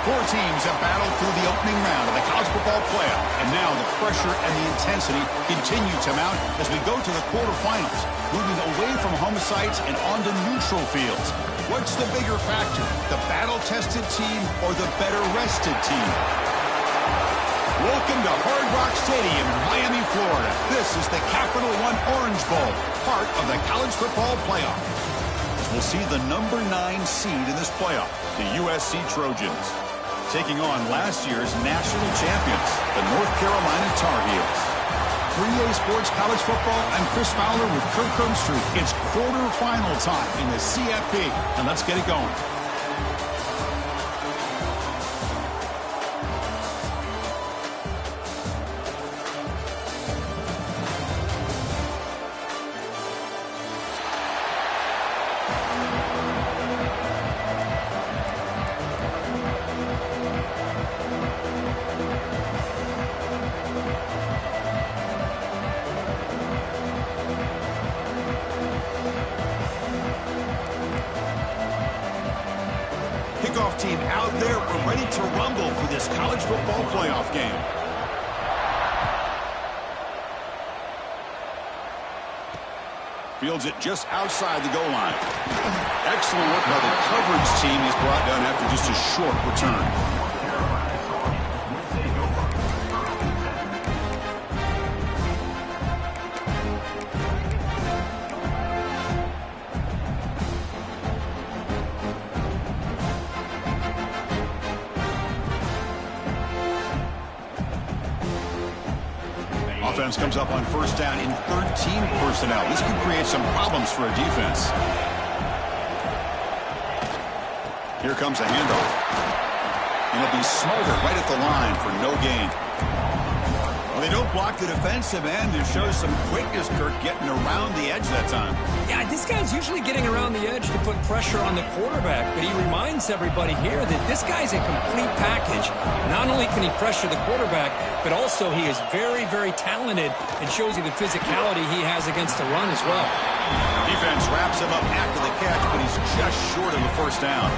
Four teams have battled through the opening round of the college football playoff, and now the pressure and the intensity continue to mount as we go to the quarterfinals, moving away from home sites and onto neutral fields. What's the bigger factor, the battle-tested team or the better-rested team? Welcome to Hard Rock Stadium in Miami, Florida. This is the Capital One Orange Bowl, part of the college football playoff. We'll see the number 9 seed in this playoff, the USC Trojans, taking on last year's national champions, the North Carolina Tar Heels. 3A Sports College Football, I'm Chris Fowler with Kirk Herbstreit. It's quarterfinal time in the CFP, and let's get it going. Kickoff team out there. We're ready to rumble for this college football playoff game. Fields it just outside the goal line. Excellent work by the coverage team. He's brought down after just a short return. Offense comes up on first down in 13 personnel. This could create some problems for a defense. Here comes a handoff. And it'll be smarter right at the line for no gain. Well, they don't block the defensive end. It shows some quickness, Kirk, getting around the edge that time. Yeah, this guy's usually getting around the edge to put pressure on the quarterback, but he reminds everybody here that this guy's a complete package. Not only can he pressure the quarterback, but also he is very, very talented and shows you the physicality he has against the run as well. Defense wraps him up after the catch, but he's just short of the first down.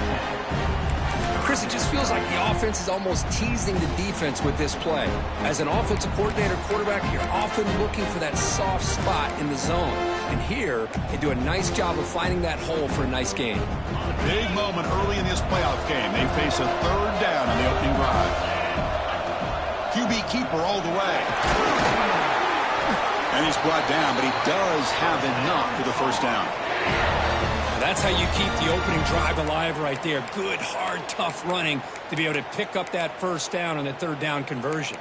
Chris, it just feels like the offense is almost teasing the defense with this play. As an offensive coordinator, quarterback, you're often looking for that soft spot in the zone. And here, they do a nice job of finding that hole for a nice gain. Big moment early in this playoff game. They face a third down on the opening drive. QB keeper all the way. And he's brought down, but he does have enough for the first down. That's how you keep the opening drive alive right there. Good, hard, tough running to be able to pick up that first down on the third down conversion.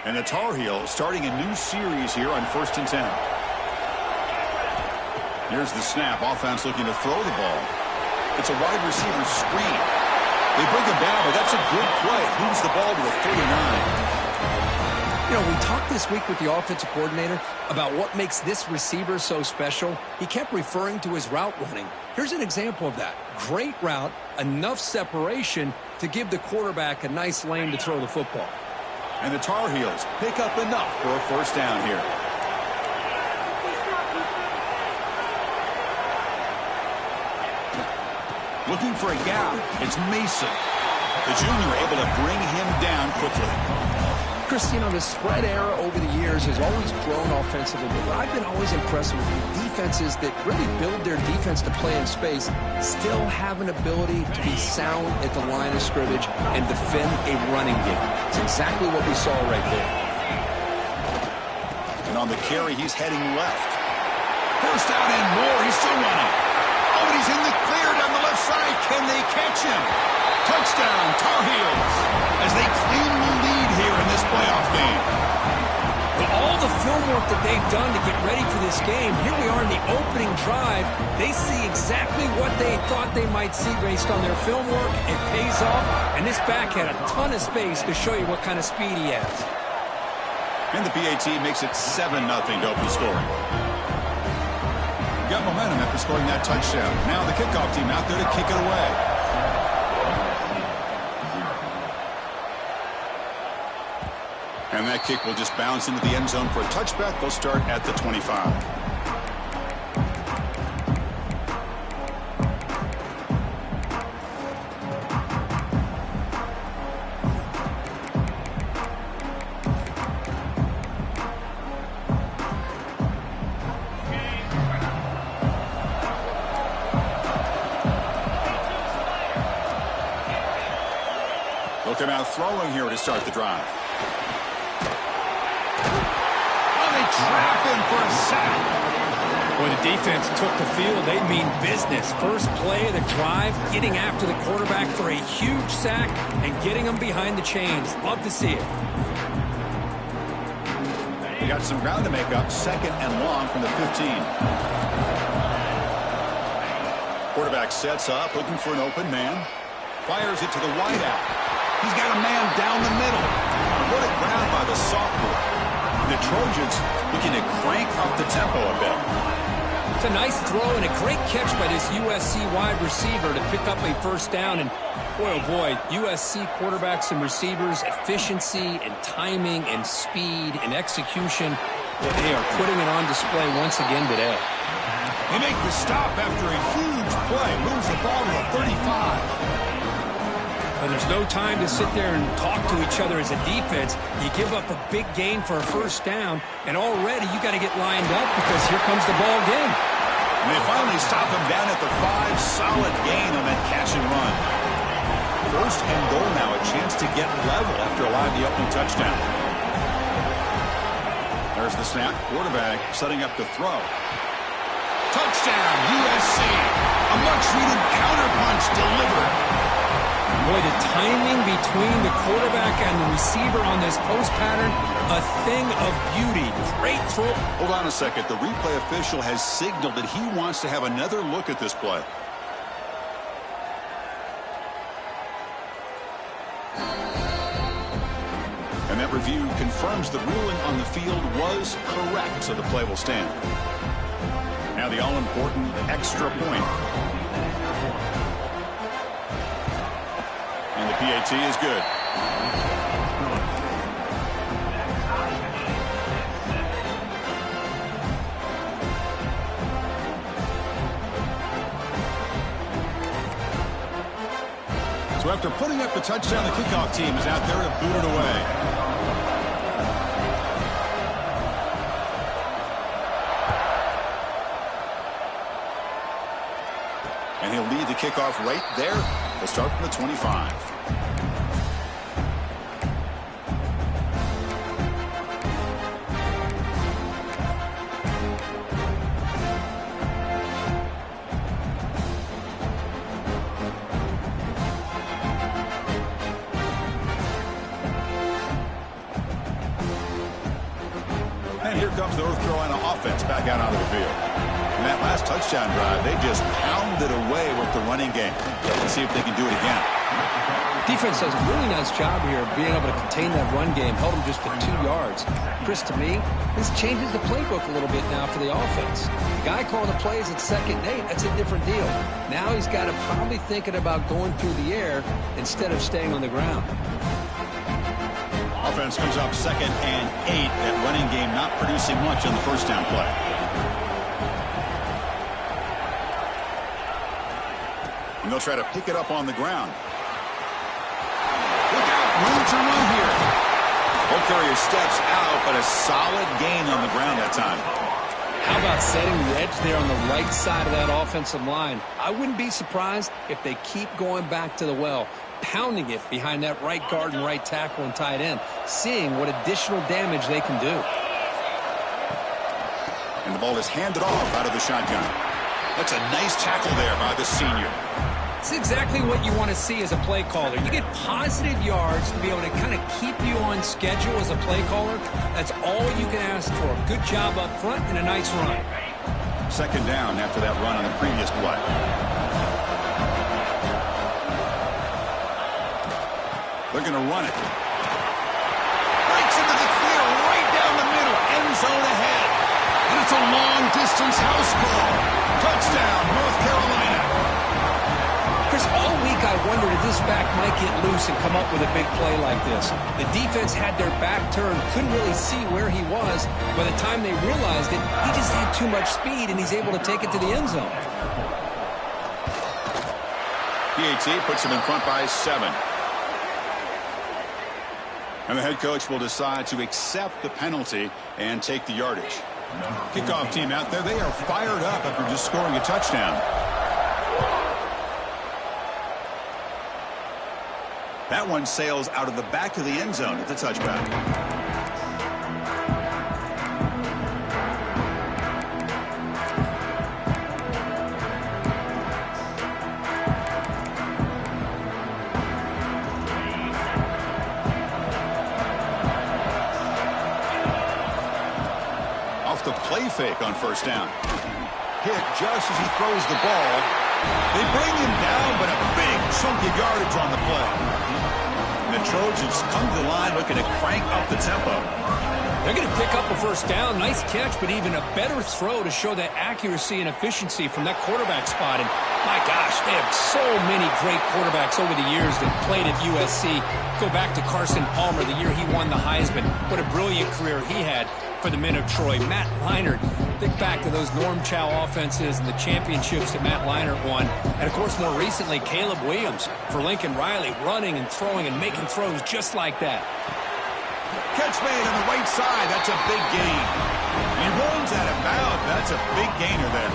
And the Tar Heels starting a new series here on 1st and 10. Here's the snap. Offense looking to throw the ball. It's a wide receiver screen. They bring him down, but that's a good play. Moves the ball to the 39. You know, we talked this week with the offensive coordinator about what makes this receiver so special. He kept referring to his route running. Here's an example of that. Great route, enough separation to give the quarterback a nice lane to throw the football. And the Tar Heels pick up enough for a first down here. Looking for a gap. It's Mason. The junior able to bring him down quickly. Chris, you know, the spread era over the years has always grown offensively, but I've been always impressed with the defenses that really build their defense to play in space, still have an ability to be sound at the line of scrimmage and defend a running game. It's exactly what we saw right there. And on the carry, he's heading left. First down and more. He's still running. Oh, but he's in the clear down the left side. Can they catch him? Touchdown, Tar Heels, as they claim the lead here in this playoff game. With all the film work that they've done to get ready for this game, here we are in the opening drive. They see exactly what they thought they might see based on their film work. It pays off, and this back had a ton of space to show you what kind of speed he has. And the PAT makes it 7-0 to open scoring. Got momentum after scoring that touchdown. Now the kickoff team out there to kick it away. And that kick will just bounce into the end zone for a touchback. They'll start at the 25. come out throwing here to start the drive. Oh, they trap him for a sack. When the defense took the field, they mean business. First play of the drive, getting after the quarterback for a huge sack and getting him behind the chains. Love to see it. We got some ground to make up. 2nd and long from the 15. Quarterback sets up, looking for an open man. Fires it to the wideout. He's got a man down the middle. What a grab by the sophomore. The Trojans looking to crank up the tempo a bit. It's a nice throw and a great catch by this USC wide receiver to pick up a first down. And boy, oh boy, USC quarterbacks and receivers, efficiency and timing and speed and execution. Well, they are putting it on display once again today. They make the stop after a huge play. Moves the ball to the 35. And there's no time to sit there and talk to each other as a defense. You give up a big gain for a first down, and already you got to get lined up because here comes the ball again. And they finally stop him down at the 5. Solid gain on that catch and run. 1st and goal now, a chance to get level after allowing the opening touchdown. There's the snap. Quarterback setting up the throw. Touchdown, USC. A much-needed counterpunch delivered. Boy, the timing between the quarterback and the receiver on this post pattern, a thing of beauty. Great throw. Hold on a second. The replay official has signaled that he wants to have another look at this play. And that review confirms the ruling on the field was correct, so the play will stand. Now the all-important extra point. And the PAT is good. So after putting up the touchdown, the kickoff team is out there to boot it away. And he'll lead the kickoff right there. We'll start from the 25. And here comes the North Carolina offense back out onto the field. In that last touchdown drive, they just pounded away with the running game. Let's see if they can do it again. Defense does a really nice job here of being able to contain that run game. Held them just to 2 yards. Chris, to me, this changes the playbook a little bit now for the offense. The guy calling the plays at 2nd and 8, that's a different deal. Now he's got to probably thinking about going through the air instead of staying on the ground. Offense comes up 2nd and 8. That running game not producing much on the first down play. And they'll try to pick it up on the ground. Look out, room to run here. Ball carrier steps out, but a solid gain on the ground that time. How about setting the edge there on the right side of that offensive line? I wouldn't be surprised if they keep going back to the well, pounding it behind that right guard and right tackle and tight end, seeing what additional damage they can do. And the ball is handed off out of the shotgun. That's a nice tackle there by the senior. It's exactly what you want to see as a play caller. You get positive yards to be able to kind of keep you on schedule as a play caller. That's all you can ask for. A good job up front and a nice run. 2nd down after that run on the previous play. They're going to run it. Breaks into the clear right down the middle. End zone ahead. And it's a long-distance house call. Touchdown, North Carolina. Chris, all week I wondered if this back might get loose and come up with a big play like this. The defense had their back turned, couldn't really see where he was. By the time they realized it, he just had too much speed, and he's able to take it to the end zone. PAT puts him in front by 7. And the head coach will decide to accept the penalty and take the yardage. Kickoff team out there, they are fired up after just scoring a touchdown. That one sails out of the back of the end zone at the touchback. Off the play fake on first down. Hit just as he throws the ball. They bring him down, but a big chunk of yardage on the play. And the Trojans come to the line looking to crank up the tempo. They're going to pick up a first down. Nice catch, but even a better throw to show that accuracy and efficiency from that quarterback spot. And my gosh, they have so many great quarterbacks over the years that played at USC. Go back to Carson Palmer, the year he won the Heisman. What a brilliant career he had for the men of Troy. Matt Leinart, think back to those Norm Chow offenses and the championships that Matt Leinart won. And, of course, more recently, Caleb Williams for Lincoln Riley, running and throwing and making throws just like that. Catch made on the right side. That's a big gain. He runs out of bounds. That's a big gainer there.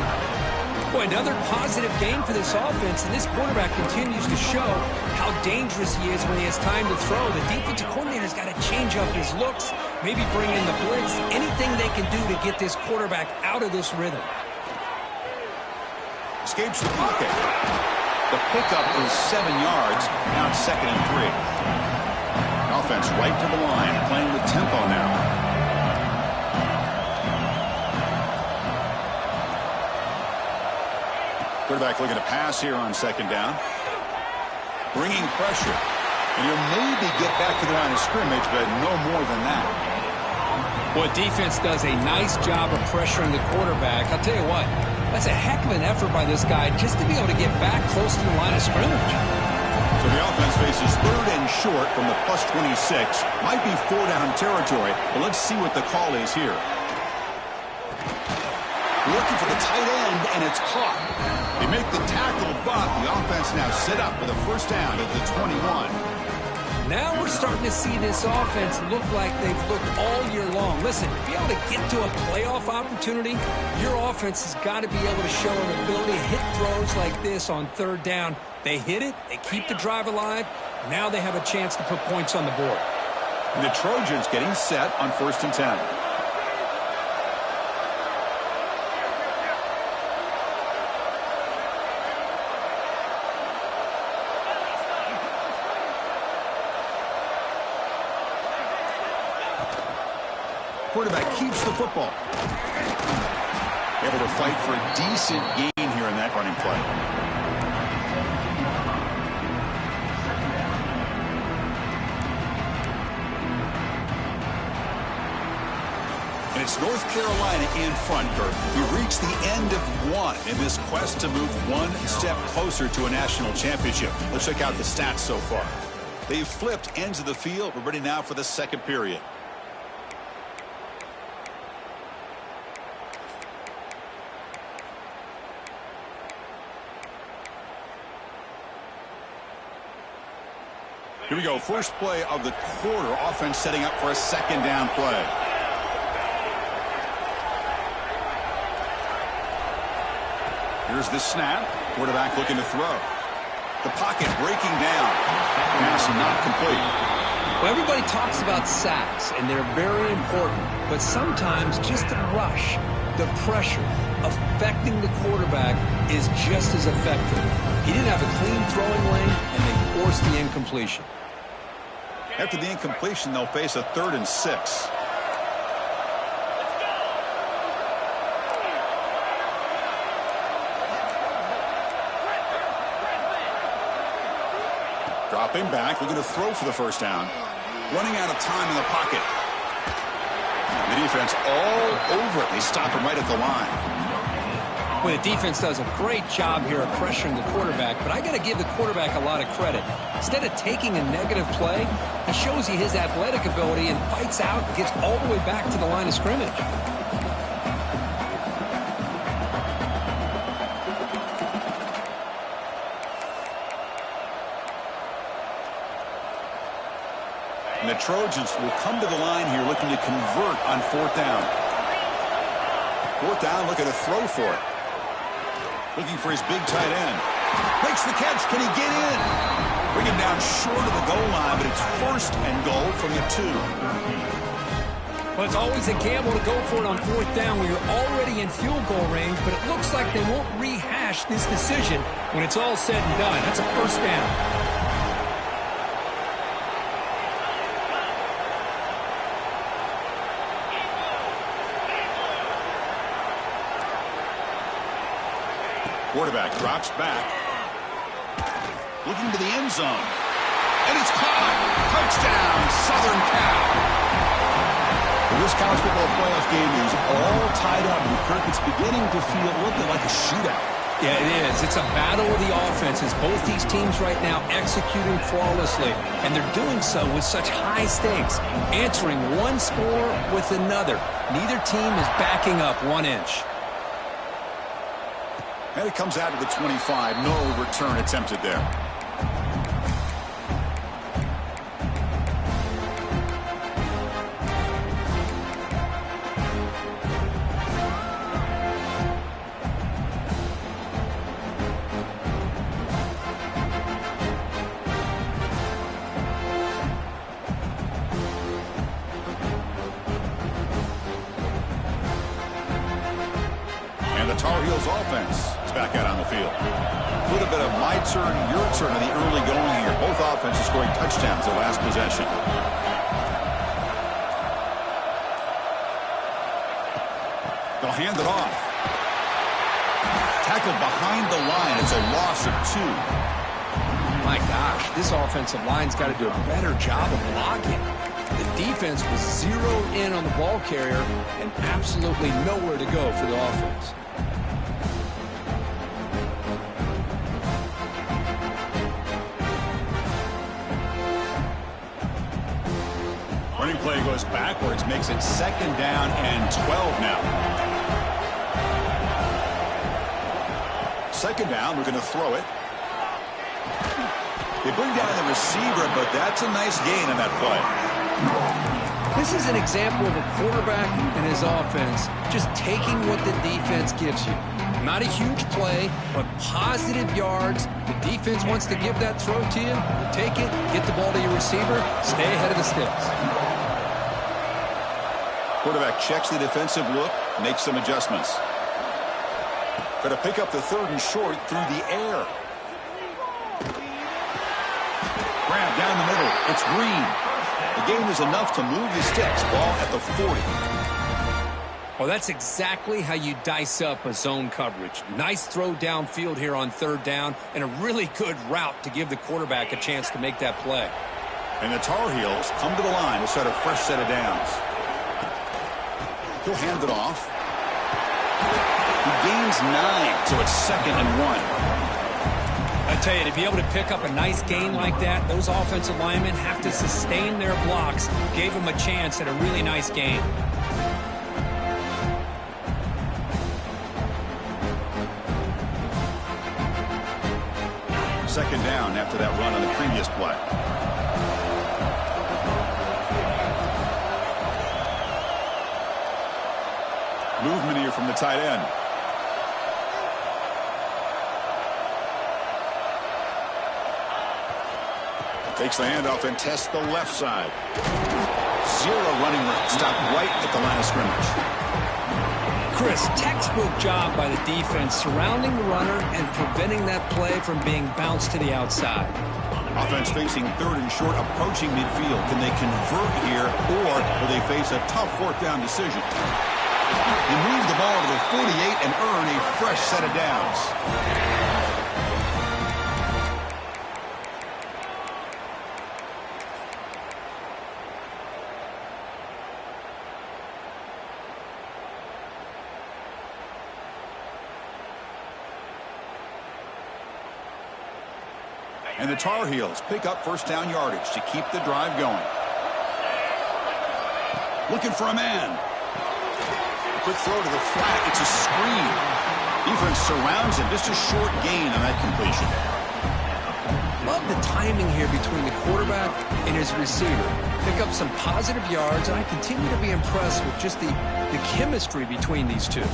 Boy, another positive game for this offense, and this quarterback continues to show how dangerous he is when he has time to throw. The defensive coordinator's got to change up his looks, maybe bring in the blitz, anything they can do to get this quarterback out of this rhythm. Escapes the pocket. The pickup is 7 yards. Now it's 2nd and 3. Offense right to the line, playing with tempo now. Quarterback looking to pass here on 2nd down. Bringing pressure. And he'll maybe get back to the line of scrimmage, but no more than that. Well, defense does a nice job of pressuring the quarterback. I'll tell you what, that's a heck of an effort by this guy just to be able to get back close to the line of scrimmage. So the offense faces 3rd and short from the +26. Might be 4-down territory, but let's see what the call is here. Looking for the tight end, and it's caught. They make the tackle, but the offense now set up with a first down at the 21. Now we're starting to see this offense look like they've looked all year long. Listen, to be able to get to a playoff opportunity, your offense has got to be able to show an ability to hit throws like this on 3rd down. They hit it, they keep the drive alive. Now they have a chance to put points on the board. And the Trojans getting set on 1st and 10. Quarterback keeps the football. Able to fight for a decent gain here in that running play. And it's North Carolina in front, Kurt. We reached the end of one in this quest to move one step closer to a national championship. Let's check out the stats so far. They've flipped ends of the field. We're ready now for the 2nd period. Here we go. First play of the quarter. Offense setting up for a 2nd down play. Here's the snap. Quarterback looking to throw. The pocket breaking down. Pass not complete. Well, everybody talks about sacks, and they're very important. But sometimes just the rush, the pressure, affecting the quarterback is just as effective. He didn't have a clean throwing lane, and they forced the incompletion. After the incompletion, they'll face a 3rd and 6. Dropping back, looking to throw for the first down. Running out of time in the pocket. The defense all over it. They stop him right at the line. Well, the defense does a great job here of pressuring the quarterback, but I got to give the quarterback a lot of credit. Instead of taking a negative play, he shows you his athletic ability and fights out and gets all the way back to the line of scrimmage. And the Trojans will come to the line here looking to convert on 4th down. 4th down, looking to throw for it. Looking for his big tight end. Makes the catch. Can he get in? Bring it down short of the goal line, but it's first and goal from the 2. Well, it's always a gamble to go for it on 4th down when you're already in field goal range, but it looks like they won't rehash this decision when it's all said and done. That's a first down. Quarterback drops back. Looking to the end zone. And it's caught. Touchdown, Southern Cal. Well, this college football playoff game is all tied up. And Kirk, it's beginning to feel a little bit like a shootout. Yeah, it is. It's a battle of the offenses. Both these teams right now executing flawlessly. And they're doing so with such high stakes. Answering one score with another. Neither team is backing up 1 inch. And it comes out of the 25. No return attempted there. And the Tar Heels offense is back out on the field. A little bit of my turn, your turn in the early going here. Both offenses scoring touchdowns their last possession. They'll hand it off. Tackled behind the line. It's a loss of 2. My gosh, this offensive line's got to do a better job of blocking. The defense was zeroed in on the ball carrier and absolutely nowhere to go for the offense. Running play goes backwards, makes it 2nd down and 12 now. 2nd down, we're going to throw it. They bring down the receiver, but that's a nice gain on that play. This is an example of a quarterback and his offense just taking what the defense gives you. Not a huge play, but positive yards. The defense wants to give that throw to you. You take it, get the ball to your receiver, stay ahead of the sticks. Quarterback checks the defensive look, makes some adjustments. Got to pick up the 3rd and short through the air. Grab down the middle. It's Green. The gain is enough to move the sticks. Ball at the 40. Well, that's exactly how you dice up a zone coverage. Nice throw downfield here on 3rd down, and a really good route to give the quarterback a chance to make that play. And the Tar Heels come to the line to set a fresh set of downs. He'll hand it off. He gains 9, so it's 2nd and 1. I tell you, to be able to pick up a nice gain like that, those offensive linemen have to sustain their blocks. Gave them a chance at a really nice gain. Second down after that run on the previous play. Movement here from the tight end. Takes the handoff and tests the left side. 0 running room. Stopped right at the line of scrimmage. Chris, textbook job by the defense surrounding the runner and preventing that play from being bounced to the outside. Offense facing 3rd and short, approaching midfield. Can they convert here, or will they face a tough 4th down decision? They move the ball to the 48 and earn a fresh set of downs. And the Tar Heels pick up 1st down yardage to keep the drive going. Looking for a man. A quick throw to the flat. It's a screen. Defense surrounds him. Just a short gain on that completion. Love the timing here between the quarterback and his receiver. Pick up some positive yards, and I continue to be impressed with just the chemistry between these two.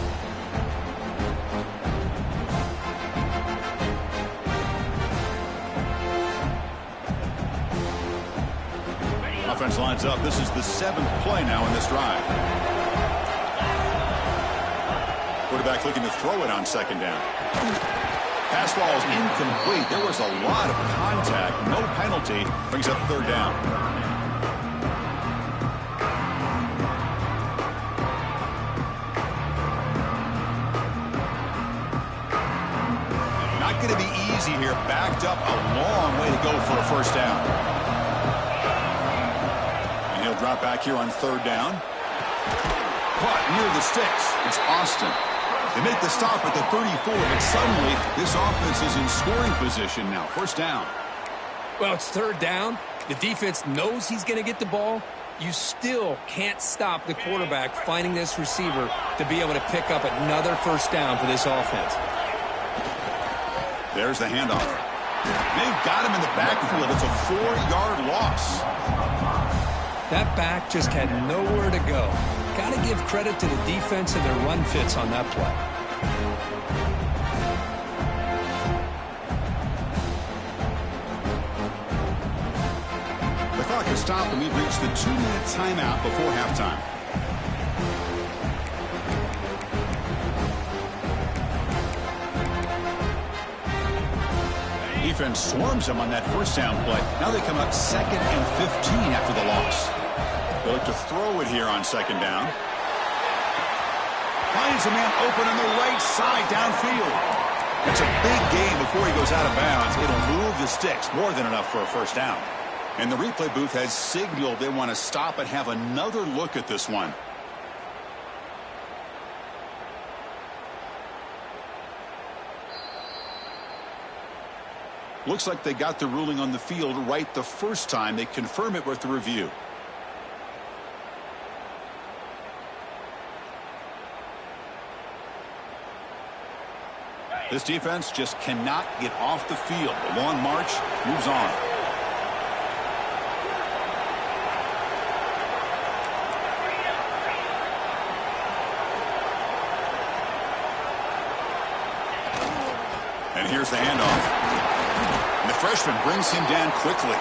offense lines up. This is the 7th play now in this drive. Quarterback looking to throw it on 2nd down. Pass ball is incomplete. There was a lot of contact. No penalty. Brings up 3rd down. Not going to be easy here. Backed up a long way to go for a 1st down. And he'll drop back here on 3rd down. Caught near the sticks. It's Austin. They make the stop at the 34, but suddenly this offense is in scoring position now. 1st down. Well, it's 3rd down. The defense knows he's going to get the ball. You still can't stop the quarterback finding this receiver to be able to pick up another 1st down for this offense. There's the handoff. They've got him in the backfield. It's a 4-yard loss. That back just had nowhere to go. Got to give credit to the defense and their run fits on that play. The clock has stopped, and we've reached the 2-minute timeout before halftime. Defense swarms him on that 1st down play. Now they come up 2nd and 15 after the loss. They look to throw it here on 2nd down. Finds a man open on the right side downfield. That's a big gain before he goes out of bounds. It'll move the sticks. More than enough for a 1st down. And the replay booth has signaled they want to stop and have another look at this one. Looks like they got the ruling on the field right the first time. They confirm it with the review. This defense just cannot get off the field. The long march moves on. And here's the handoff. And the freshman brings him down quickly.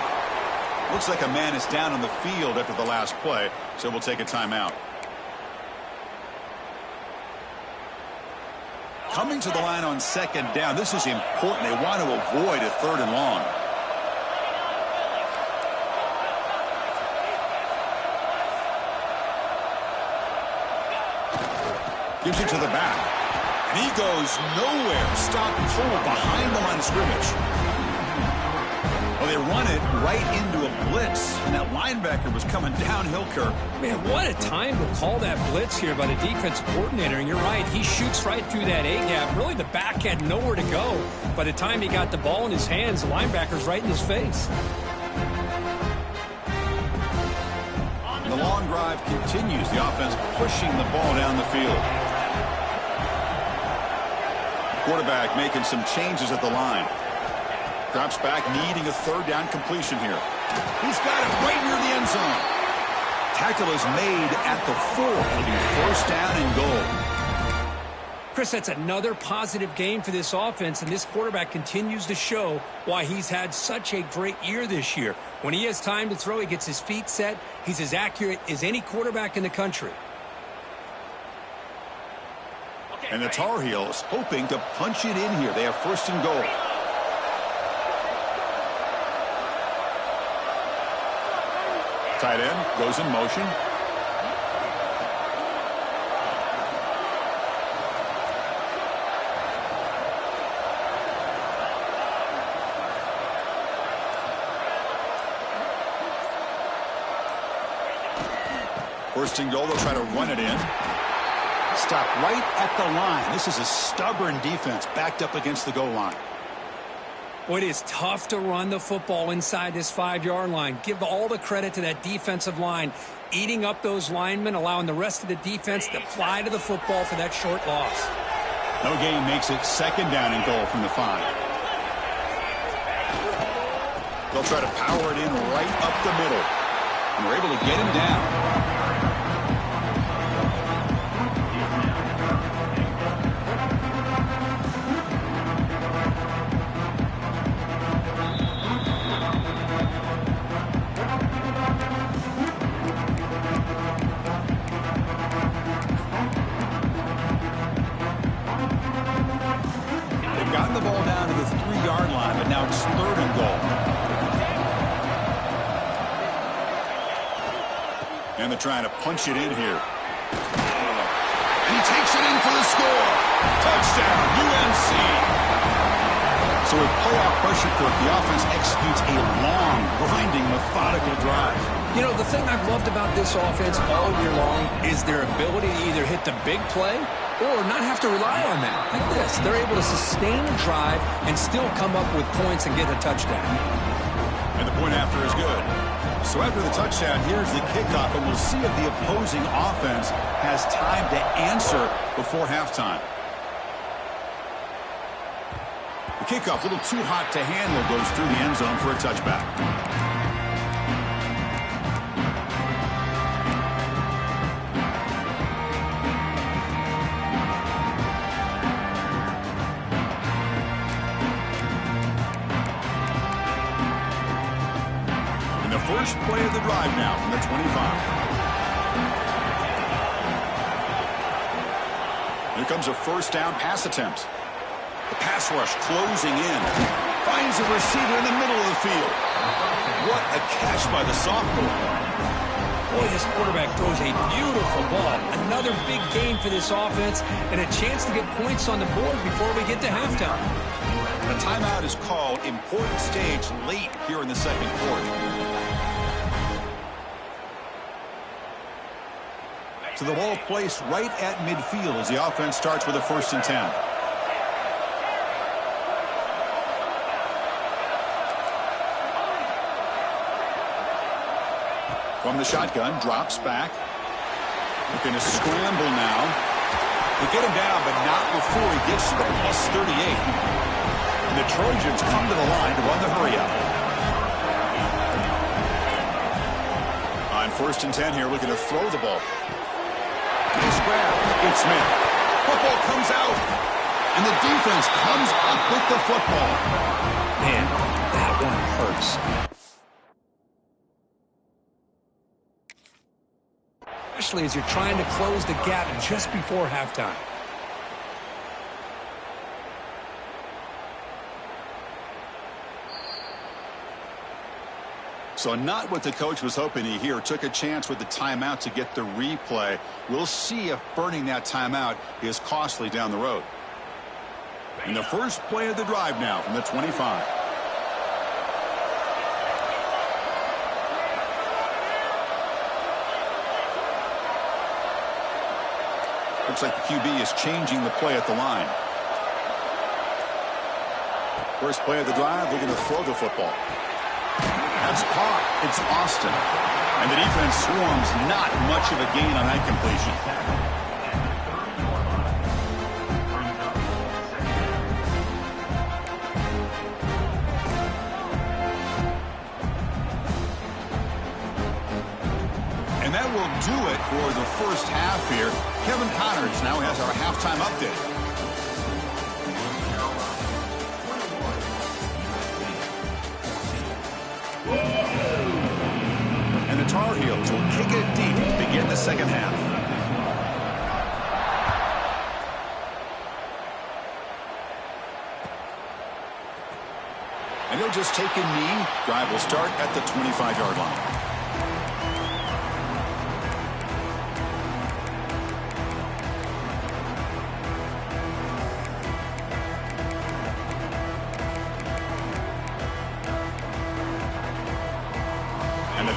Looks like a man is down on the field after the last play, so we'll take a timeout. Coming to the line on 2nd down. This is important. They want to avoid a 3rd and long. Gives it to the back. And he goes nowhere. Stop and pull behind the line of scrimmage. Well, they run it right into a blitz. And that linebacker was coming downhill, Kirk. Man, what a time to call that blitz here by the defensive coordinator. And you're right, he shoots right through that A-gap. Really, the back had nowhere to go. By the time he got the ball in his hands, the linebacker's right in his face. And the long drive continues. The offense pushing the ball down the field. Quarterback making some changes at the line. Drops back, needing a 3rd down completion here. He's got it right near the end zone. Tackle is made at the 4. It'll be 1st down and goal. Chris, that's another positive game for this offense, and this quarterback continues to show why he's had such a great year this year. When he has time to throw, he gets his feet set. He's as accurate as any quarterback in the country. And the Tar Heels hoping to punch it in here. They have 1st and goal. Tight end goes in motion. First and goal, they'll try to run it in. Stop right at the line. This is a stubborn defense backed up against the goal line. Well, it is tough to run the football inside this 5-yard line. Give all the credit to that defensive line, eating up those linemen, allowing the rest of the defense to fly to the football for that short loss. No gain makes it 2nd down and goal from the 5. They'll try to power it in right up the middle. And we're able to get him down. down to the 3-yard line, but now it's 3rd and goal. And they're trying to punch it in here. And he takes it in for the score. Touchdown, UNC. So with playoff pressure, Kirk, the offense executes a long, grinding, methodical drive. You know, the thing I've loved about this offense all year long is their ability to either hit the big play or not have to rely on that. Like this, they're able to sustain a drive and still come up with points and get a touchdown. And the point after is good. So after the touchdown, here's the kickoff, and we'll see if the opposing offense has time to answer before halftime. The kickoff, a little too hot to handle, goes through the end zone for a touchback. First play of the drive now from the 25. Here comes a first down pass attempt. The pass rush closing in. Finds a receiver in the middle of the field. What a catch by the sophomore. Boy, this quarterback throws a beautiful ball. Another big gain for this offense and a chance to get points on the board before we get to halftime. A timeout is called. Important stage late here in the second quarter. So the ball placed right at midfield as the offense starts with a 1st and 10. From the shotgun, drops back. Looking to scramble now. They get him down, but not before he gets to the +38. And the Trojans come to the line to run the hurry up. On 1st and 10 here, looking to throw the ball. Nice grab. It's Smith. Football comes out. And the defense comes up with the football. Man, that one hurts. Especially as you're trying to close the gap just before halftime. So not what the coach was hoping to hear. Took a chance with the timeout to get the replay. We'll see if burning that timeout is costly down the road. And the first play of the drive now from the 25. Looks like the QB is changing the play at the line. First play of the drive, looking to throw the football. That's caught. It's Austin. And the defense swarms. Not much of a gain on that completion. And that will do it for the first half here. Kevin Connors now has our halftime update. And the Tar Heels will kick it deep to begin the second half. And he'll just take a knee. Drive will start at the 25-yard line.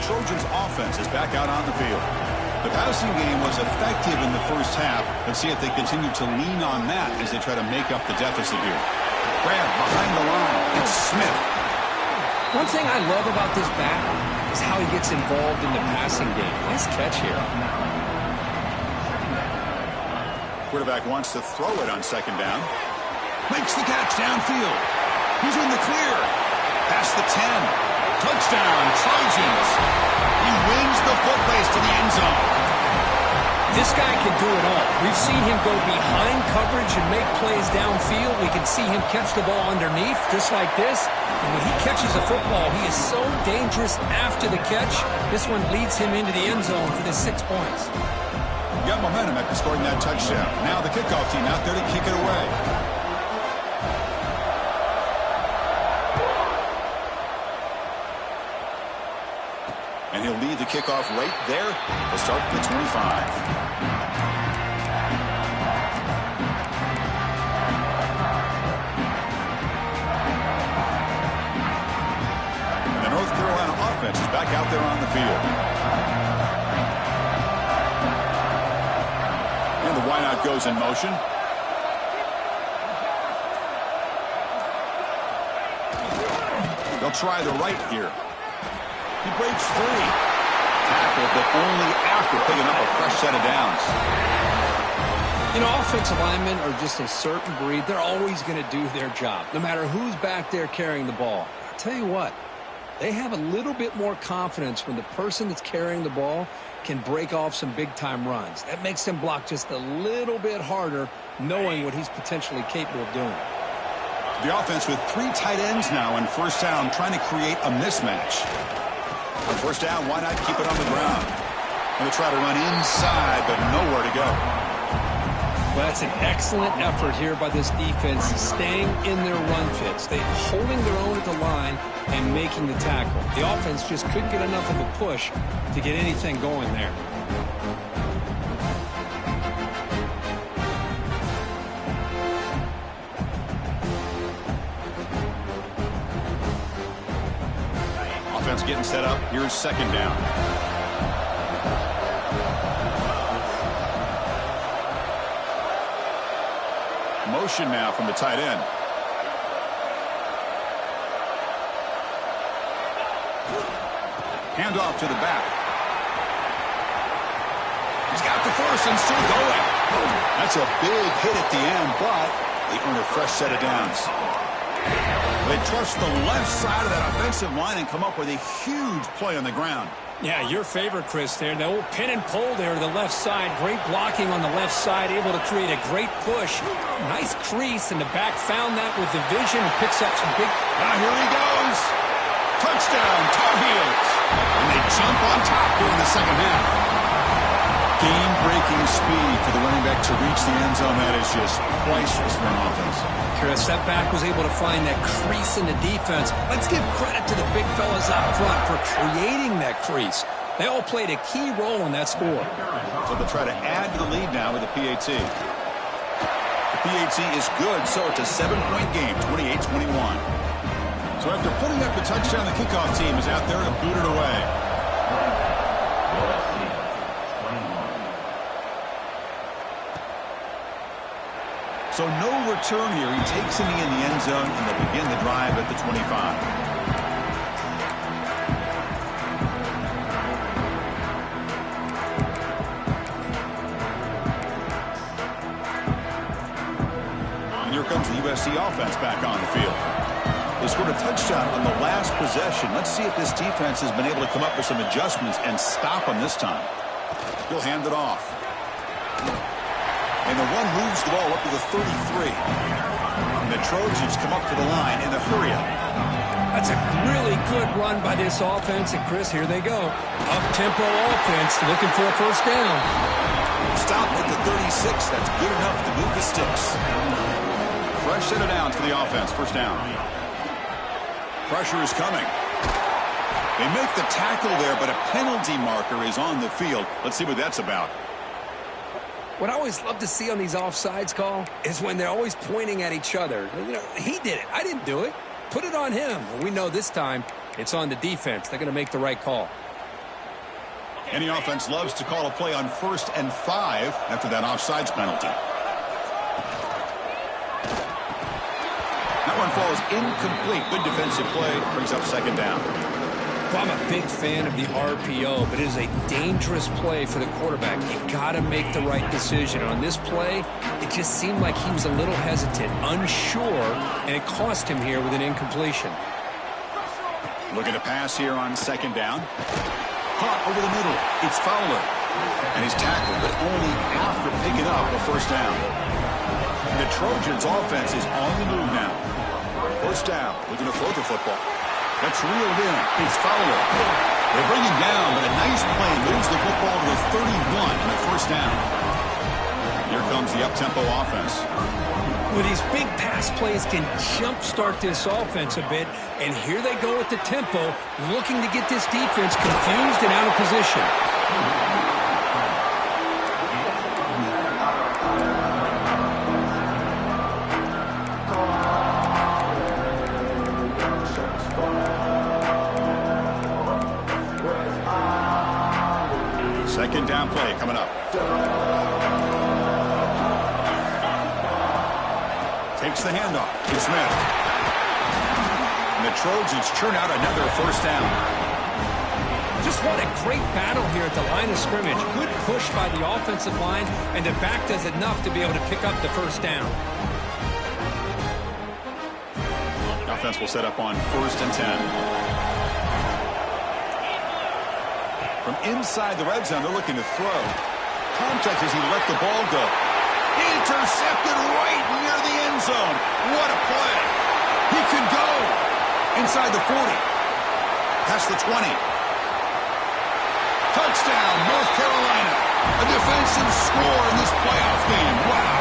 Trojans offense is back out on the field. The passing game was effective in the first half. Let's see if they continue to lean on that as they try to make up the deficit here. Grab behind the line. It's Smith. One thing I love about this back is how he gets involved in the passing game. Nice catch here. Quarterback wants to throw it on 2nd down. Makes the catch downfield. He's in the clear. Past the 10. Touchdown, Trojans. He wins the foot race to the end zone. This guy can do it all. We've seen him go behind coverage and make plays downfield. We can see him catch the ball underneath, just like this. And when he catches a football, he is so dangerous after the catch. This one leads him into the end zone for the 6 points. Got momentum after scoring that touchdown. Now the kickoff team out there to kick it away. he'll lead the kickoff right there. They'll start at the 25. And the North Carolina offense is back out there on the field. And the wideout goes in motion. They'll try the right here. He breaks free. Tackle, but only after picking up a fresh set of downs. You know, offensive linemen are just a certain breed. They're always going to do their job, no matter who's back there carrying the ball. I'll tell you what, they have a little bit more confidence when the person that's carrying the ball can break off some big-time runs. That makes them block just a little bit harder, knowing what he's potentially capable of doing. The offense with 3 tight ends now on first down, trying to create a mismatch. On first down, why not keep it on the ground? Going to try to run inside, but nowhere to go. Well, that's an excellent effort here by this defense, staying in their run fits. They're holding their own at the line and making the tackle. The offense just couldn't get enough of a push to get anything going there. Offense getting set up. Here's second down. Motion now from the tight end. Handoff to the back. He's got the first and still going. That's a big hit at the end, but they earn a fresh set of downs. They trust the left side of that offensive line and come up with a huge play on the ground. Yeah, your favorite, Chris, there. The old pin and pull there to the left side. Great blocking on the left side, able to create a great push. Nice crease, and the back found that with the vision and picks up some big... Here he goes. Touchdown, Tar Heels. And they jump on top here in the second half. Game-breaking speed for the running back to reach the end zone. That is just priceless for an offense. Chris, that back was able to find that crease in the defense. Let's give credit to the big fellas up front for creating that crease. They all played a key role in that score. So they'll try to add to the lead now with the PAT. The PAT is good, so it's a 7-point game, 28-21. So after putting up the touchdown, the kickoff team is out there to boot it away. So no return here. He takes him in the end zone, and they'll begin the drive at the 25. And here comes the USC offense back on the field. They scored a touchdown on the last possession. Let's see if this defense has been able to come up with some adjustments and stop them this time. He'll hand it off. And the run moves the ball up to the 33. And the Trojans come up to the line in a hurry-up. That's a really good run by this offense. And, Chris, here they go. Up-tempo offense looking for a first down. Stop at the 36. That's good enough to move the sticks. Fresh set of downs for the offense. First down. Pressure is coming. They make the tackle there, but a penalty marker is on the field. Let's see what that's about. What I always love to see on these offsides call is when they're always pointing at each other. You know, he did it. I didn't do it. Put it on him. We know this time it's on the defense. They're going to make the right call. Any offense loves to call a play on 1st and 5 after that offsides penalty. That one falls incomplete. Good defensive play. Brings up second down. Well, I'm a big fan of the RPO, but it is a dangerous play for the quarterback. You've got to make the right decision. On this play, it just seemed like he was a little hesitant, unsure, and it cost him here with an incompletion. Looking to pass here on second down. Caught over the middle. It's Fowler. And he's tackled, but only after picking up a first down. And the Trojans' offense is on the move now. First down. Looking to throw the football. That's reeled in. It's Fowler. They bring him down, but a nice play moves the football to the 31 and a first down. Here comes the up-tempo offense. Well, these big pass plays can jumpstart this offense a bit, and here they go with the tempo, looking to get this defense confused and out of position. Second down play coming up. Takes the handoff to Smith. And the Trojans churn out another first down. Just what a great battle here at the line of scrimmage. Good push by the offensive line, and the back does enough to be able to pick up the first down. Offense will set up on 1st and 10. From inside the red zone, they're looking to throw. Contact as he let the ball go. Intercepted right near the end zone. What a play. He can go inside the 40. Past the 20. Touchdown, North Carolina. A defensive score in this playoff game. Wow.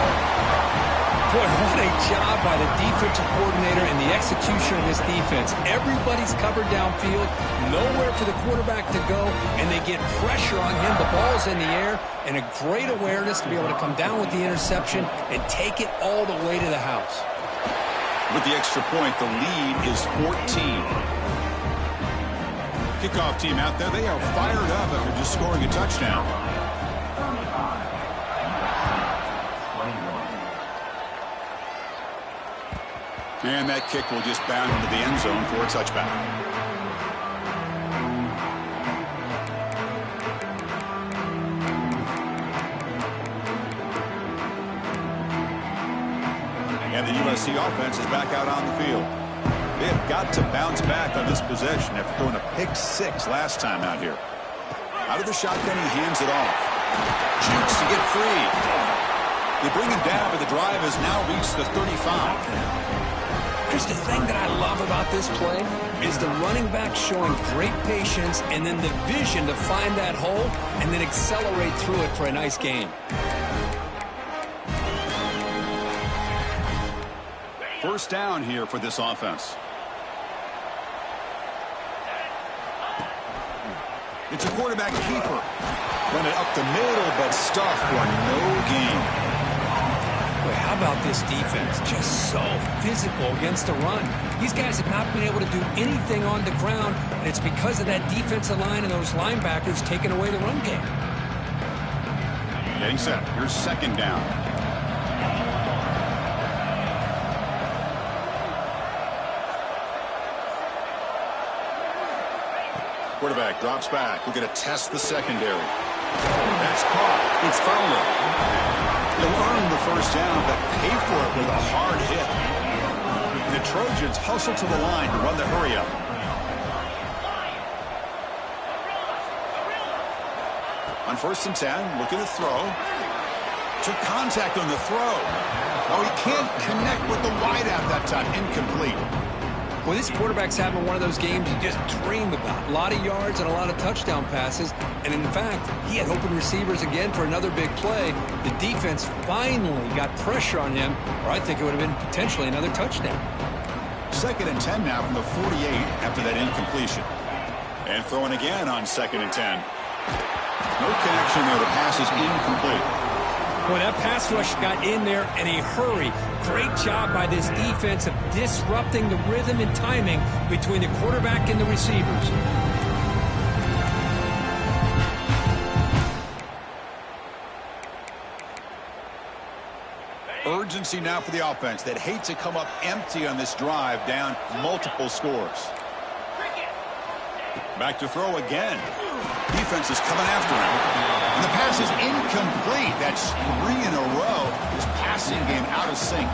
Boy, what a job by the defensive coordinator and the execution of this defense. Everybody's covered downfield, nowhere for the quarterback to go, and they get pressure on him. The ball's in the air, and a great awareness to be able to come down with the interception and take it all the way to the house. With the extra point, the lead is 14. Kickoff team out there, they are fired up after just scoring a touchdown. And that kick will just bound into the end zone for a touchback. And the USC offense is back out on the field. They have got to bounce back on this possession after throwing a pick-6 last time out here. Out of the shotgun, he hands it off. Shoots to get free. They bring him down, but the drive has now reached the 35. Chris, the thing that I love about this play is the running back showing great patience and then the vision to find that hole and then accelerate through it for a nice gain. First down here for this offense. It's a quarterback keeper. Run it up the middle, but stuffed for no gain. Boy, how about this defense? Just so physical against the run. These guys have not been able to do anything on the ground, and it's because of that defensive line and those linebackers taking away the run game. Getting set. Here's second down. Quarterback drops back. We're going to test the secondary. That's caught. It's Fowler. They'll earn the first down, but pay for it with a hard hit. The Trojans hustle to the line to run the hurry-up. On 1st and 10, looking to throw. Took contact on the throw. Oh, he can't connect with the wideout that time. Incomplete. Well, this quarterback's having one of those games you just dream about. A lot of yards and a lot of touchdown passes. And in fact, he had open receivers again for another big play. The defense finally got pressure on him, or I think it would have been potentially another touchdown. 2nd and 10 now from the 48 after that incompletion. And throwing again on 2nd and 10. No connection there. The pass is incomplete. Well, that pass rush got in there in a hurry. Great job by this defense of disrupting the rhythm and timing between the quarterback and the receivers. Urgency now for the offense that hate to come up empty on this drive, down multiple scores. Back to throw again. Defense is coming after him. And the pass is incomplete. That's 3 in a row. His passing game out of sync.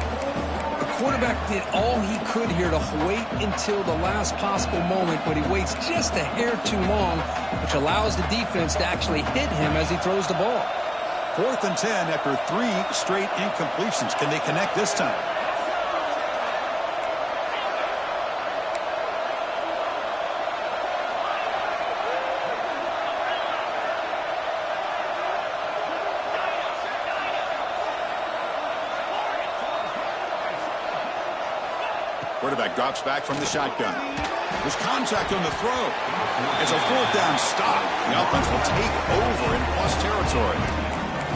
The quarterback did all he could here to wait until the last possible moment, but he waits just a hair too long, which allows the defense to actually hit him as he throws the ball. 4th and 10 after 3 straight incompletions. Can they connect this time? quarterback drops back from the shotgun. There's contact on the throw. It's a fourth down stop. The offense will take over in plus territory.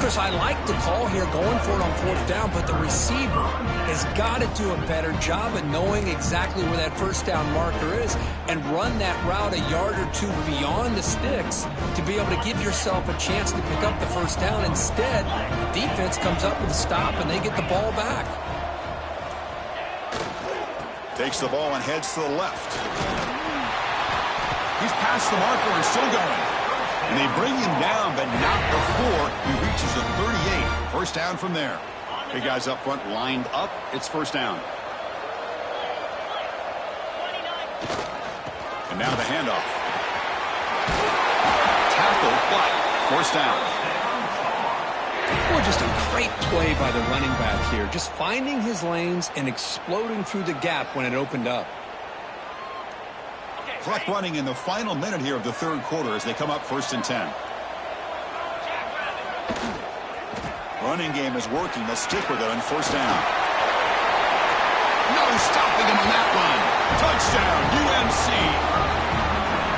Chris, I like the call here going for it on fourth down, but the receiver has got to do a better job of knowing exactly where that first down marker is and run that route a yard or two beyond the sticks to be able to give yourself a chance to pick up the first down. Instead, the defense comes up with a stop and they get the ball back. Takes the ball and heads to the left. He's past the marker and still going. And they bring him down, but not before he reaches the 38. First down from there. Big guys up front lined up. It's first down. And now the handoff. Tackle, but first down. Well, just a great play by the running back here. Just finding his lanes and exploding through the gap when it opened up. Clock running in the final minute here of the third quarter as they come up first and 10. Running game is working. They'll stick with it on first down. No stopping him on that run. Touchdown, UMC.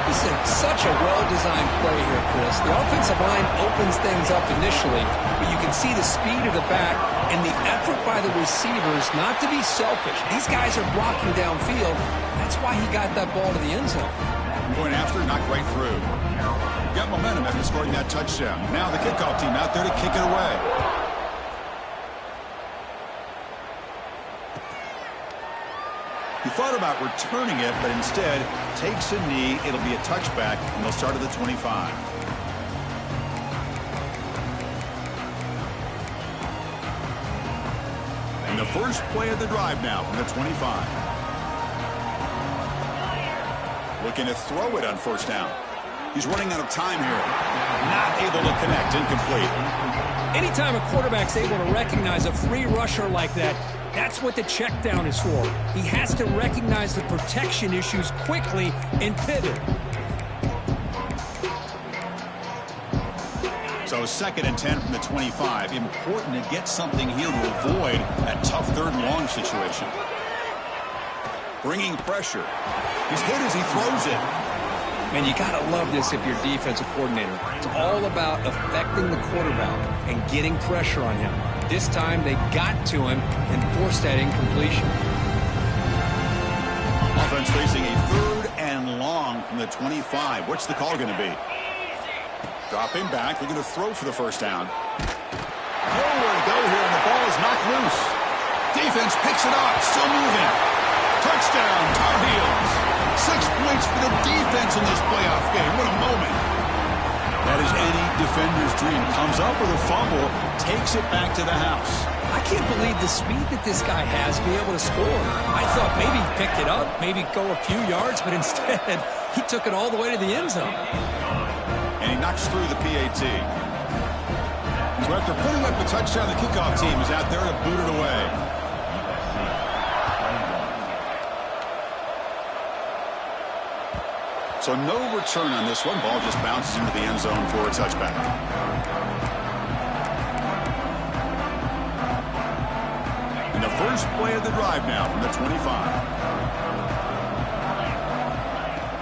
This is such a well-designed play here, Chris. The offensive line opens things up initially, but you can see the speed of the back and the effort by the receivers not to be selfish. These guys are blocking downfield. That's why he got that ball to the end zone. Going after, knocked right through. Got momentum after scoring that touchdown. Now the kickoff team out there to kick it away. He thought about returning it, but instead takes a knee. It'll be a touchback, and they'll start at the 25. And the first play of the drive now from the 25. Looking to throw it on first down. He's running out of time here. Not able to connect. Incomplete. Anytime a quarterback's able to recognize a free rusher like that, that's what the check down is for. He has to recognize the protection issues quickly and pivot. So second and 10 from the 25. Important to get something here to avoid that tough third and long situation. Bringing pressure. He's hit as he throws it. And you got to love this if you're a defensive coordinator. It's all about affecting the quarterback and getting pressure on him. This time they got to him and forced that incompletion. Offense facing a third and long from the 25. What's the call going to be? Dropping back. They're going to throw for the first down. Nowhere to go here, and the ball is knocked loose. Defense picks it up. Still moving. Touchdown, Tar Heels. 6 points for the defense in this playoff game. What a moment. That is any defender's dream. Comes up with a fumble, takes it back to the house. I can't believe the speed that this guy has to be able to score. I thought maybe he picked it up, maybe go a few yards, but instead he took it all the way to the end zone. And he knocks through the PAT. So after putting up the touchdown, the kickoff team is out there to boot it away. So no return on this one. Ball just bounces into the end zone for a touchback. And the first play of the drive now from the 25.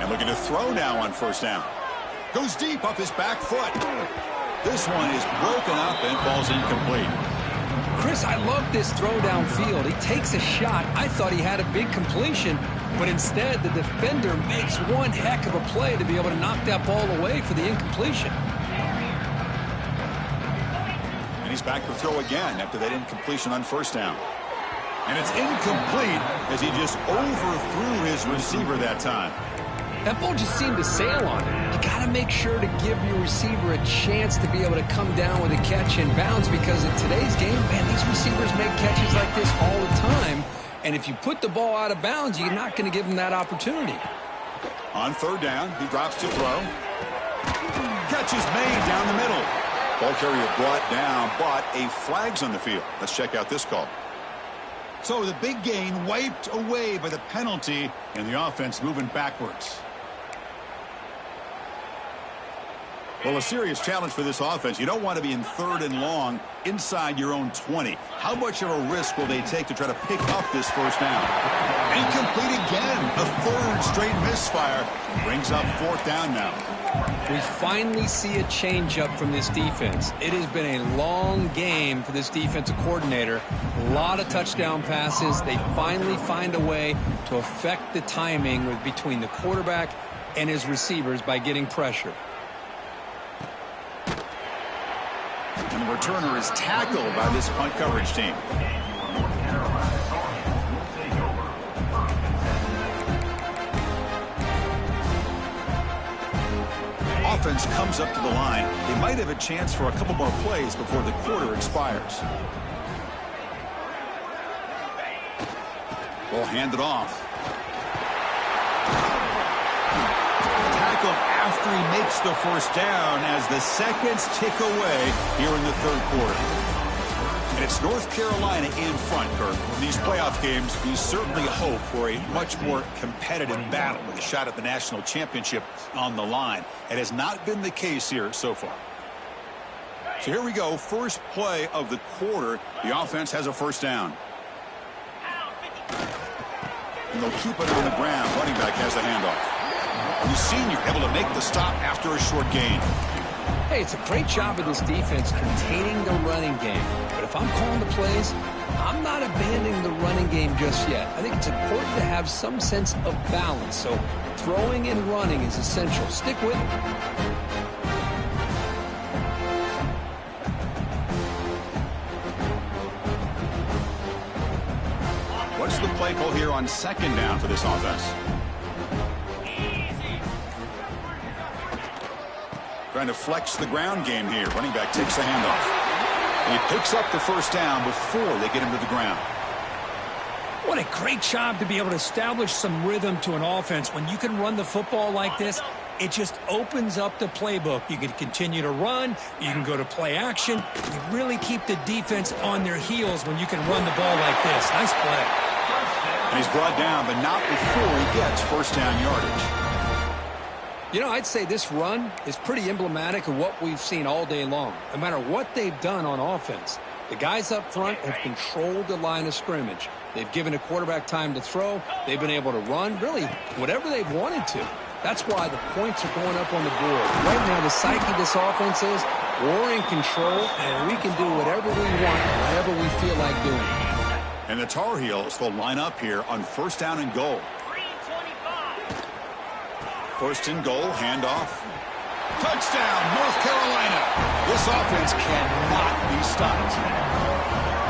And looking to throw now on first down. Goes deep off his back foot. This one is broken up and falls incomplete. Chris, I love this throw downfield. He takes a shot. I thought he had a big completion, but instead the defender makes one heck of a play to be able to knock that ball away for the incompletion. And he's back to throw again after that incompletion on first down. And it's incomplete as he just overthrew his receiver that time. That ball just seemed to sail on him. You got to make sure to give your receiver a chance to be able to come down with a catch in bounds, because in today's game, man, these receivers make catches like this all the time. And if you put the ball out of bounds, you're not going to give them that opportunity. On third down, he drops to throw. Catch is made down the middle. Ball carrier brought down, but a flag's on the field. Let's check out this call. So the big gain wiped away by the penalty, and the offense moving backwards. Well, a serious challenge for this offense. You don't want to be in 3rd and long inside your own 20. How much of a risk will they take to try to pick up this first down? Incomplete again. A 3rd straight misfire. Brings up 4th down now. We finally see a change-up from this defense. It has been a long game for this defensive coordinator. A lot of touchdown passes. They finally find a way to affect the timing between the quarterback and his receivers by getting pressure. And the returner is tackled by this punt coverage team. Offense comes up to the line. They might have a chance for a couple more plays before the quarter expires. We'll hand it off. Tackle after he makes the first down as the seconds tick away here in the 3rd quarter. And it's North Carolina in front, Kirk. In these playoff games, we certainly hope for a much more competitive battle with a shot at the national championship on the line. It has not been the case here so far. So here we go. First play of the quarter. The offense has a first down. And they'll keep it on the ground. Running back has the handoff. The senior able to make the stop after a short gain. Hey, it's a great job of this defense containing the running game. But if I'm calling the plays, I'm not abandoning the running game just yet. I think it's important to have some sense of balance. So throwing and running is essential. Stick with it. What's the play call here on 2nd down for this offense? Trying to flex the ground game here. Running back takes the handoff. And he picks up the first down before they get him to the ground. What a great job to be able to establish some rhythm to an offense. When you can run the football like this, it just opens up the playbook. You can continue to run. You can go to play action. You really keep the defense on their heels when you can run the ball like this. Nice play. And he's brought down, but not before he gets first down yardage. You know, I'd say this run is pretty emblematic of what we've seen all day long. No matter what they've done on offense, the guys up front have controlled the line of scrimmage. They've given a quarterback time to throw. They've been able to run, really, whatever they've wanted to. That's why the points are going up on the board. Right now, the psyche of this offense is we're in control, and we can do whatever we want, whatever we feel like doing. And the Tar Heels will line up here on first down and goal. 1st and goal, handoff. Touchdown, North Carolina. This offense cannot be stopped.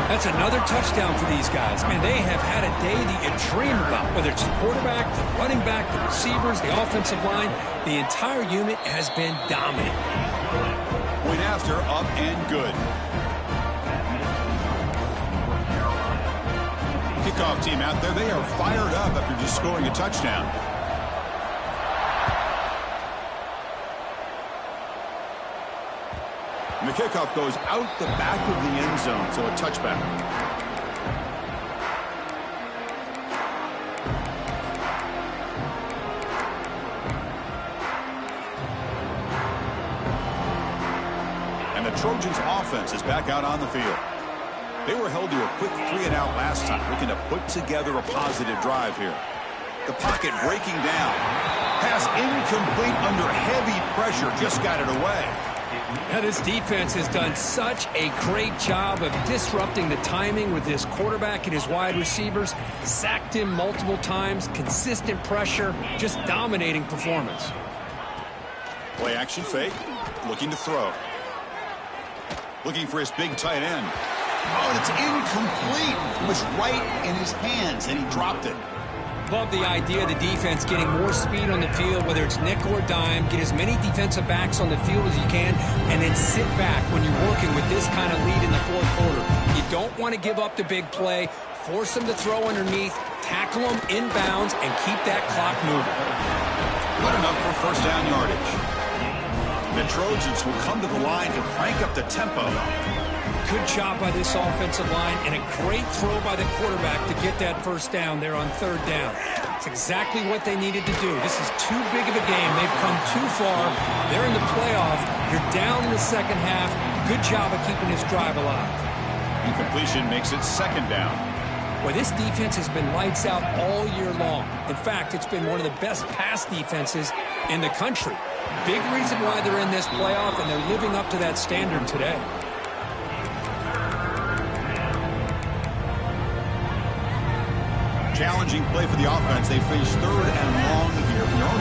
That's another touchdown for these guys. Man, they have had a day that you dream about, whether it's the quarterback, the running back, the receivers, the offensive line. The entire unit has been dominant. Point after, up and good. Kickoff team out there. They are fired up after just scoring a touchdown. And the kickoff goes out the back of the end zone, so a touchback. And the Trojans' offense is back out on the field. They were held to a quick 3-and-out last time, looking to put together a positive drive here. The pocket breaking down. Pass incomplete under heavy pressure, just got it away. Now, this defense has done such a great job of disrupting the timing with this quarterback and his wide receivers. Sacked him multiple times, consistent pressure, just dominating performance. Play action fake, looking to throw. Looking for his big tight end. Oh, and it's incomplete. It was right in his hands, and he dropped it. Love the idea of the defense getting more speed on the field, whether it's nickel or dime. Get as many defensive backs on the field as you can, and then sit back when you're working with this kind of lead in the 4th quarter. You don't want to give up the big play. Force them to throw underneath, tackle them inbounds, and keep that clock moving. Good enough for first down yardage. The Trojans will come to the line and crank up the tempo. Good job by this offensive line, and a great throw by the quarterback to get that first down there on 3rd down. That's exactly what they needed to do. This is too big of a game. They've come too far. They're in the playoff. You're down in the second half. Good job of keeping this drive alive. Incompletion makes it second down. Well, this defense has been lights out all year long. In fact, it's been one of the best pass defenses in the country. Big reason why they're in this playoff, and they're living up to that standard today. Challenging play for the offense. They face third and long here from their own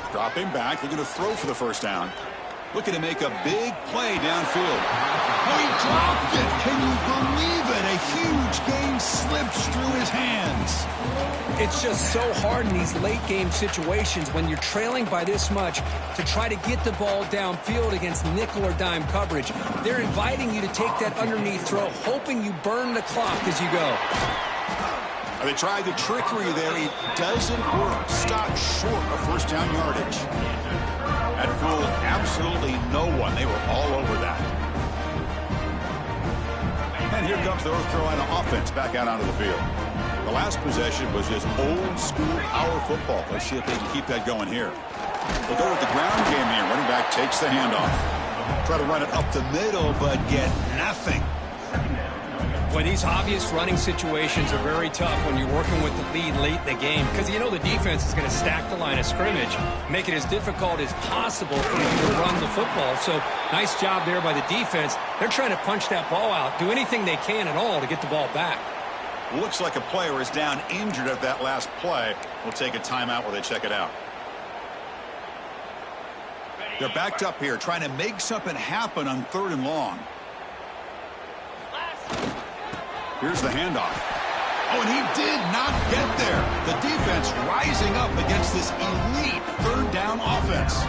43. Dropping back, looking to throw for the first down. Looking to make a big play downfield. Oh, he dropped it. Can you believe it? A huge gain slips through his hands. It's just so hard in these late game situations when you're trailing by this much to try to get the ball downfield against nickel or dime coverage. They're inviting you to take that underneath throw, hoping you burn the clock as you go. They tried the trickery there. It doesn't work. Stopped short of first down yardage. That fooled absolutely no one. They were all over that. And here comes the North Carolina offense back out onto the field. The last possession was just old school power football. Let's see if they can keep that going here. They'll go with the ground game here. Running back takes the handoff. Try to run it up the middle, but get nothing. Boy, these obvious running situations are very tough when you're working with the lead late in the game, because you know the defense is going to stack the line of scrimmage, make it as difficult as possible for you to run the football. So nice job there by the defense. They're trying to punch that ball out, do anything they can at all to get the ball back. Looks like a player is down injured at that last play. We'll take a timeout while they check it out. They're backed up here trying to make something happen on third and long. Here's the handoff. Oh, and he did not get there. The defense rising up against this elite third down offense.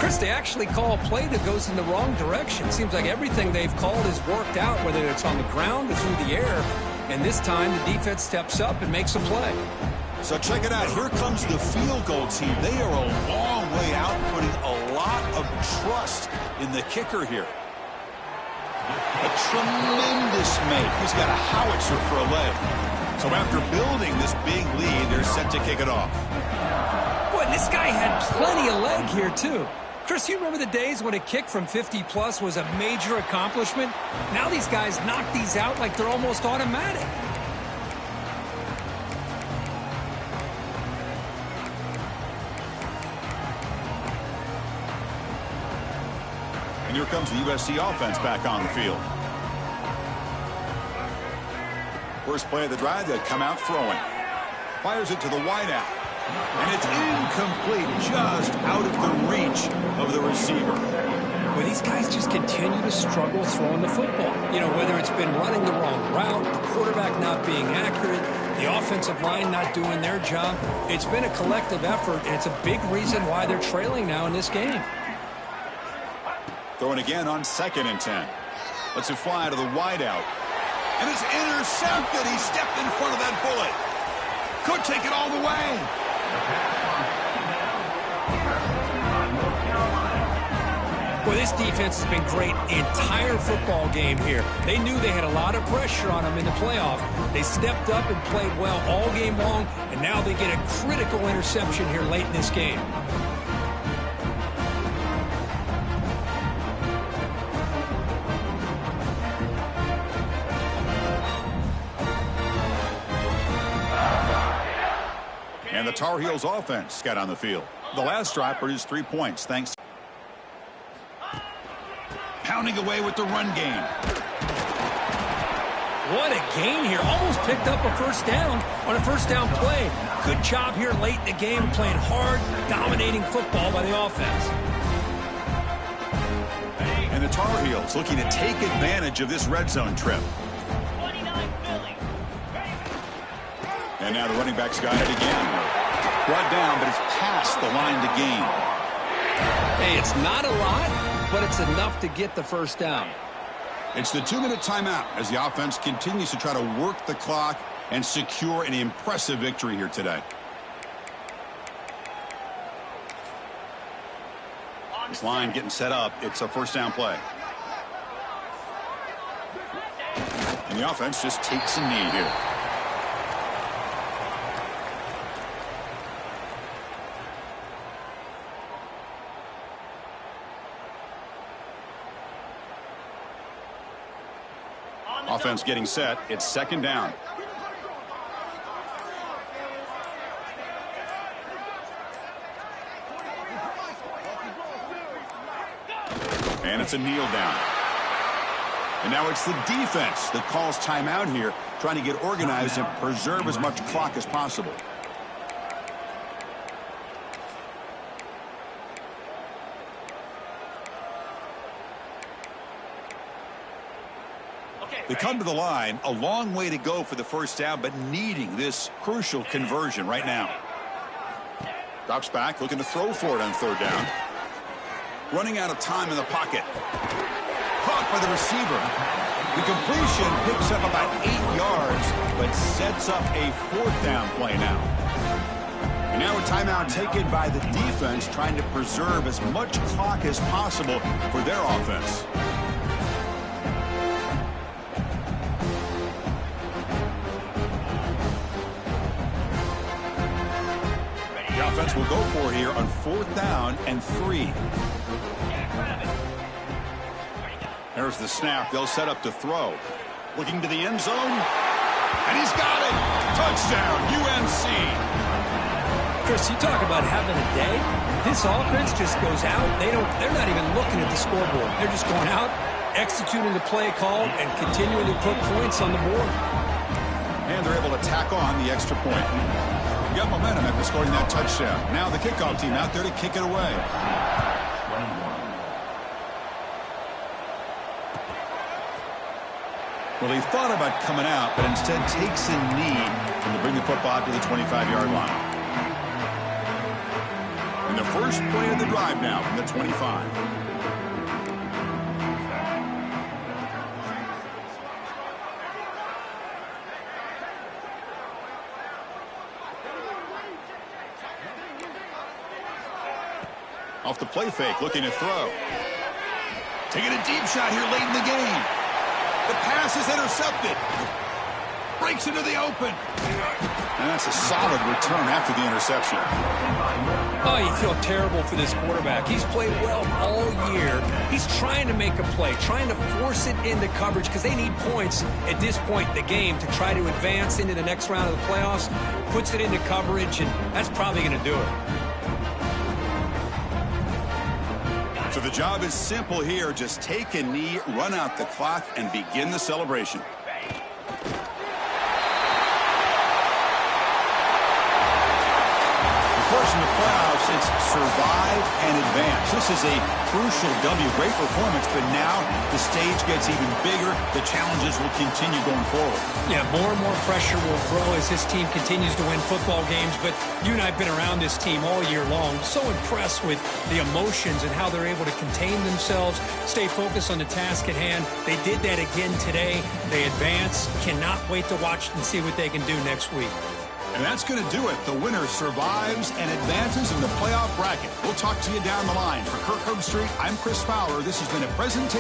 Chris, they actually call a play that goes in the wrong direction. Seems like everything they've called has worked out, whether it's on the ground or through the air. And this time, the defense steps up and makes a play. So check it out. Here comes the field goal team. They are a long way out, putting a lot of trust in the kicker here. A tremendous make. He's got a howitzer for a leg. So after building this big lead, they're set to kick it off. Boy, this guy had plenty of leg here, too. Chris, you remember the days when a kick from 50-plus was a major accomplishment? Now these guys knock these out like they're almost automatic. And here comes the USC offense back on the field. First play of the drive, they come out throwing. Fires it to the wideout. And it's incomplete, just out of the reach of the receiver. Well, these guys just continue to struggle throwing the football. You know, whether it's been running the wrong route, the quarterback not being accurate, the offensive line not doing their job. It's been a collective effort, and it's a big reason why they're trailing now in this game. Throwing again on 2nd and 10. Lets it fly to the wideout. And it's intercepted. He stepped in front of that bullet. Could take it all the way. Boy, this defense has been great the entire football game here. They knew they had a lot of pressure on them in the playoff. They stepped up and played well all game long, and now they get a critical interception here late in this game. And the Tar Heels offense got on the field. The last drive produced 3 points, thanks. Pounding away with the run game. What a gain here. Almost picked up a first down on a first down play. Good job here late in the game, playing hard, dominating football by the offense. And the Tar Heels looking to take advantage of this red zone trip. And now the running back's got it again. Brought down, but it's past the line to gain. Hey, it's not a lot, but it's enough to get the first down. It's the 2-minute timeout as the offense continues to try to work the clock and secure an impressive victory here today. This line getting set up. It's a first down play. And the offense just takes a knee here. Offense getting set. It's second down. And it's a kneel down. And now it's the defense that calls timeout here, trying to get organized and preserve as much clock as possible. They come to the line, a long way to go for the first down, but needing this crucial conversion right now. Drops back, looking to throw for it on third down. Running out of time in the pocket. Caught by the receiver. The completion picks up about 8 yards, but sets up a fourth down play now. And now a timeout taken by the defense, trying to preserve as much clock as possible for their offense. The offense will go for it here on fourth down and 3. There's the snap. They'll set up to throw. Looking to the end zone. And he's got it. Touchdown, UNC. Chris, you talk about having a day. This offense just goes out. They're not even looking at the scoreboard. They're just going out, executing the play call, and continuing to put points on the board. And they're able to tack on the extra point. Got momentum after scoring that touchdown. Now the kickoff team out there to kick it away. Well, he thought about coming out, but instead takes a knee to bring the football to the 25-yard line. And the first play of the drive now from the 25. Off the play fake, looking to throw. Taking a deep shot here late in the game. The pass is intercepted. Breaks into the open. And that's a solid return after the interception. Oh, you feel terrible for this quarterback. He's played well all year. He's trying to make a play, trying to force it into coverage because they need points at this point in the game to try to advance into the next round of the playoffs. Puts it into coverage, and that's probably going to do it. So the job is simple here. Just take a knee, run out the clock, and begin the celebration. Of course, in the playoffs, it's survive and advance. This is a crucial W. Great performance, but now the stage gets even bigger. The challenges will continue going forward. Yeah, more and more pressure will grow as this team continues to win football games. But you and I have been around this team all year long. So impressed with the emotions and how they're able to contain themselves, stay focused on the task at hand. They did that again today. They advance. Cannot wait to watch and see what they can do next week. And that's going to do it. The winner survives and advances in the playoff bracket. We'll talk to you down the line. For Kirk Herbstreit, I'm Chris Fowler. This has been a presentation